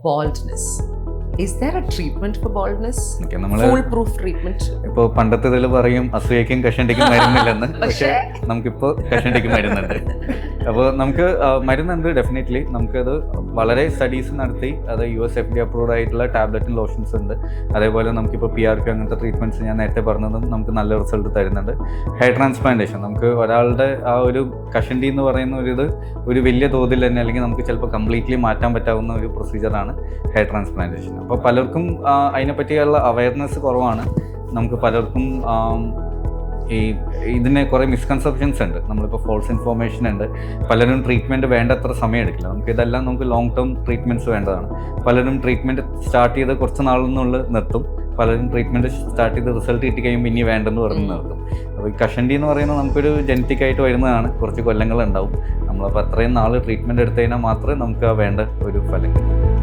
baldness. Is there a treatment for baldness? Okay, നമ്മള് Foolproof treatment? ഇപ്പോൾ പണ്ടത്തെ ഇതിൽ പറയും അസൂയക്കും കഷണ്ടിക്കും മരുന്നില്ലെന്ന്, പക്ഷേ നമുക്കിപ്പോൾ കഷണ്ടിക്കും മരുന്നുണ്ട്. അപ്പോൾ നമുക്ക് മരുന്നുണ്ട് ഡെഫിനറ്റ്ലി. നമുക്കത് വളരെ സ്റ്റഡീസ് നടത്തി അത് US FDA അപ്രൂവ്ഡ് ആയിട്ടുള്ള ടാബ്ലറ്റും ലോഷൻസ് ഉണ്ട്. അതേപോലെ നമുക്കിപ്പോൾ PRP അങ്ങനത്തെ ട്രീറ്റ്മെൻറ്റ്സ് ഞാൻ നേരത്തെ പറഞ്ഞതും നമുക്ക് നല്ല റിസൾട്ട് തരുന്നുണ്ട്. ഹെയർ ട്രാൻസ്പ്ലാന്റേഷൻ നമുക്ക് ഒരാളുടെ ആ ഒരു കഷണ്ടി എന്ന് പറയുന്ന ഒരു വലിയ തോതിൽ തന്നെ അല്ലെങ്കിൽ നമുക്ക് ചിലപ്പോൾ കംപ്ലീറ്റ്ലി മാറ്റാൻ പറ്റാവുന്ന ഒരു പ്രൊസീജിയറാണ് ഹെയർ ട്രാൻസ്പ്ലാന്റേഷൻ. അപ്പോൾ പലർക്കും അതിനെപ്പറ്റിയുള്ള അവയർനെസ് കുറവാണ്. നമുക്ക് പലർക്കും ഇതിന് കുറേ മിസ്കൺസെപ്ഷൻസ് ഉണ്ട്. നമ്മളിപ്പോൾ ഫോൾസ് ഇൻഫോർമേഷൻ ഉണ്ട്. പലരും ട്രീറ്റ്മെൻറ്റ് വേണ്ടത്ര സമയം എടുക്കില്ല. നമുക്കിതെല്ലാം നമുക്ക് ലോങ് ടേം ട്രീറ്റ്മെൻറ്റ്സ് വേണ്ടതാണ്. പലരും ട്രീറ്റ്മെൻറ്റ് സ്റ്റാർട്ട് ചെയ്ത് കുറച്ച് നാളിൽ നിർത്തും. പലരും ട്രീറ്റ്മെൻറ്റ് സ്റ്റാർട്ട് ചെയ്ത് റിസൾട്ട് കിട്ടി കഴിയുമ്പോൾ ഇനി വേണ്ടെന്ന് പറഞ്ഞ് നിർത്തും. അപ്പോൾ ഈ കഷണ്ടി എന്ന് പറയുന്നത് നമുക്കൊരു ജനറ്റിക് ആയിട്ട് വരുന്നതാണ്. കുറച്ച് കൊല്ലങ്ങളുണ്ടാവും. നമ്മളപ്പോൾ അത്രയും നാൾ ട്രീറ്റ്മെൻറ്റ് എടുത്തു കഴിഞ്ഞാൽ മാത്രമേ നമുക്ക് ആ വേണ്ട ഒരു ഫലം കിട്ടും.